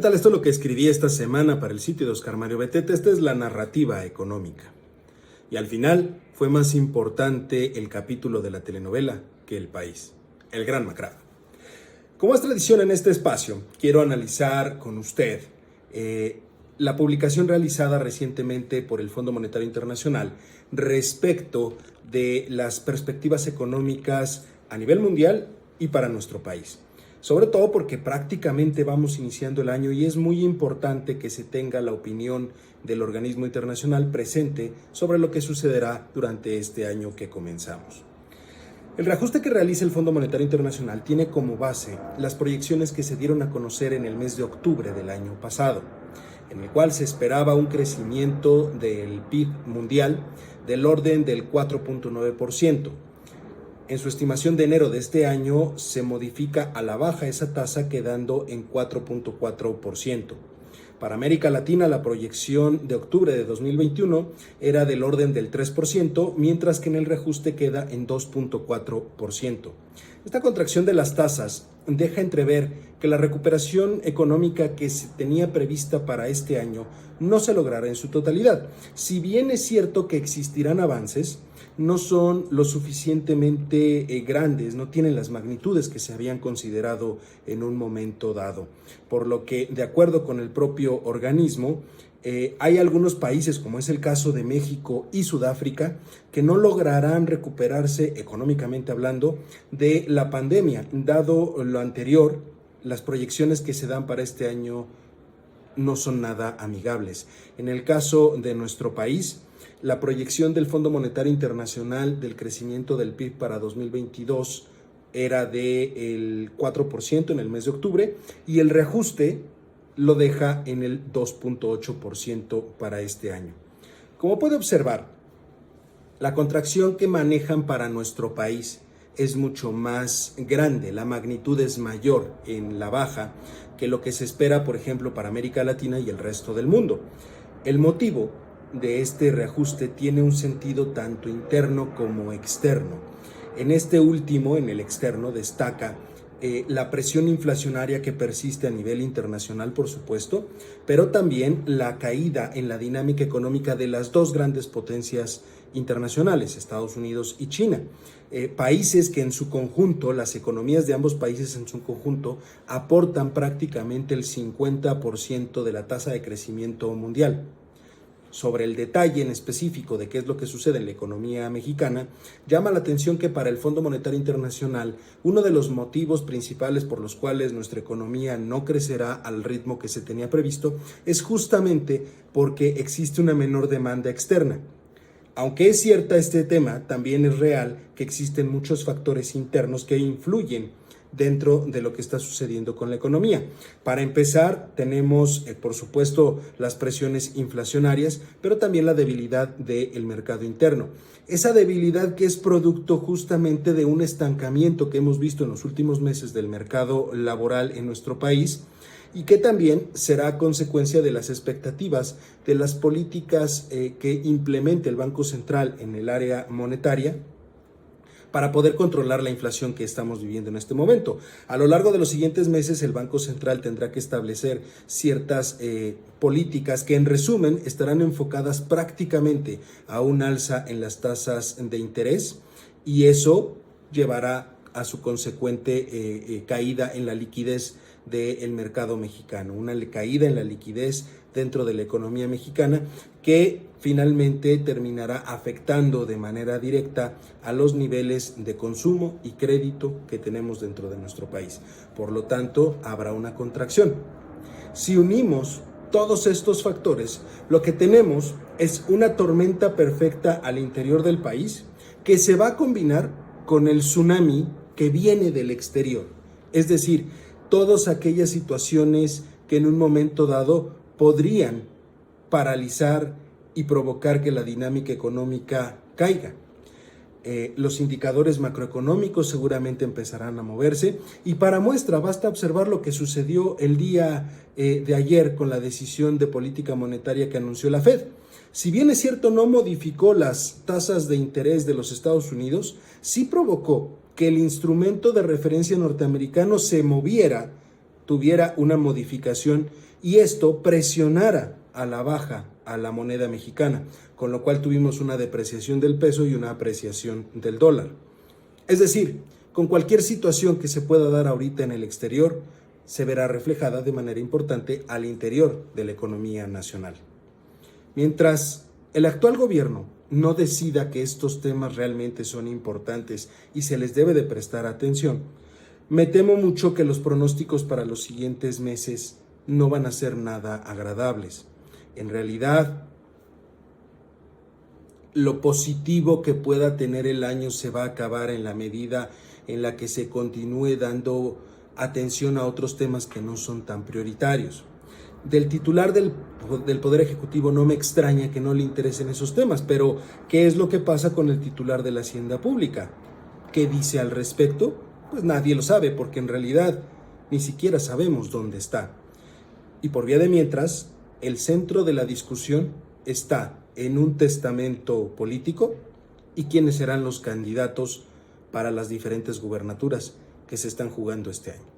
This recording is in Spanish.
tal? Esto es lo que escribí esta semana para el sitio de Oscar Mario Betete. Esta es la narrativa económica. Y al final fue más importante el capítulo de la telenovela que el país, el Gran Macrado. Como es tradición en este espacio, quiero analizar con usted la publicación realizada recientemente por el Fondo Monetario Internacional respecto de las perspectivas económicas a nivel mundial y para nuestro país. Sobre todo porque prácticamente vamos iniciando el año y es muy importante que se tenga la opinión del organismo internacional presente sobre lo que sucederá durante este año que comenzamos. El reajuste que realiza el Fondo Monetario Internacional tiene como base las proyecciones que se dieron a conocer en el mes de octubre del año pasado, en el cual se esperaba un crecimiento del PIB mundial del orden del 4.9%. En su estimación de enero de este año se modifica a la baja esa tasa, quedando en 4.4%. Para América Latina, la proyección de octubre de 2021 era del orden del 3%, mientras que en el reajuste queda en 2.4%. Esta contracción de las tasas deja entrever que la recuperación económica que se tenía prevista para este año no se logrará en su totalidad. Si bien es cierto que existirán avances, no son lo suficientemente grandes, no tienen las magnitudes que se habían considerado en un momento dado. Por lo que, de acuerdo con el propio organismo, hay algunos países, como es el caso de México y Sudáfrica, que no lograrán recuperarse económicamente hablando de la pandemia. Dado lo anterior, las proyecciones que se dan para este año no son nada amigables. En el caso de nuestro país, la proyección del Fondo Monetario Internacional del crecimiento del PIB para 2022 era del 4% en el mes de octubre y el reajuste lo deja en el 2.8% para este año. Como puede observar, la contracción que manejan para nuestro país es mucho más grande, la magnitud es mayor en la baja que lo que se espera, por ejemplo, para América Latina y el resto del mundo. El motivo de este reajuste tiene un sentido tanto interno como externo. En este último, en el externo, destaca la presión inflacionaria que persiste a nivel internacional, por supuesto, pero también la caída en la dinámica económica de las dos grandes potencias internacionales, Estados Unidos y China. Países que en su conjunto, las economías de ambos países en su conjunto, aportan prácticamente el 50% de la tasa de crecimiento mundial. Sobre el detalle en específico de qué es lo que sucede en la economía mexicana, llama la atención que para el Fondo Monetario Internacional, uno de los motivos principales por los cuales nuestra economía no crecerá al ritmo que se tenía previsto es justamente porque existe una menor demanda externa. Aunque es cierta este tema, también es real que existen muchos factores internos que influyen dentro de lo que está sucediendo con la economía. Para empezar, tenemos, por supuesto, las presiones inflacionarias, pero también la debilidad del mercado interno. Esa debilidad que es producto justamente de un estancamiento que hemos visto en los últimos meses del mercado laboral en nuestro país y que también será consecuencia de las expectativas de las políticas que implemente el Banco Central en el área monetaria para poder controlar la inflación que estamos viviendo en este momento. A lo largo de los siguientes meses, el Banco Central tendrá que establecer ciertas políticas que, en resumen, estarán enfocadas prácticamente a un alza en las tasas de interés y eso llevará a su consecuente caída en la liquidez del mercado mexicano, una caída en la liquidez dentro de la economía mexicana que finalmente terminará afectando de manera directa a los niveles de consumo y crédito que tenemos dentro de nuestro país. Por lo tanto, habrá una contracción. Si unimos todos estos factores, lo que tenemos es una tormenta perfecta al interior del país que se va a combinar con el tsunami que viene del exterior. Es decir, todas aquellas situaciones que en un momento dado podrían paralizar y provocar que la dinámica económica caiga. Los indicadores macroeconómicos seguramente empezarán a moverse y para muestra basta observar lo que sucedió el día de ayer con la decisión de política monetaria que anunció la Fed. Si bien es cierto no modificó las tasas de interés de los Estados Unidos, sí provocó que el instrumento de referencia norteamericano se moviera tuviera una modificación y esto presionara a la baja a la moneda mexicana, con lo cual tuvimos una depreciación del peso y una apreciación del dólar. Es decir, con cualquier situación que se pueda dar ahorita en el exterior, se verá reflejada de manera importante al interior de la economía nacional. Mientras el actual gobierno no decida que estos temas realmente son importantes y se les debe de prestar atención, me temo mucho que los pronósticos para los siguientes meses no van a ser nada agradables. En realidad, lo positivo que pueda tener el año se va a acabar en la medida en la que se continúe dando atención a otros temas que no son tan prioritarios. Del titular del Poder Ejecutivo no me extraña que no le interesen esos temas, pero ¿qué es lo que pasa con el titular de la Hacienda Pública? ¿Qué dice al respecto? Pues nadie lo sabe, porque en realidad ni siquiera sabemos dónde está. Y por vía de mientras, el centro de la discusión está en un testamento político y quiénes serán los candidatos para las diferentes gubernaturas que se están jugando este año.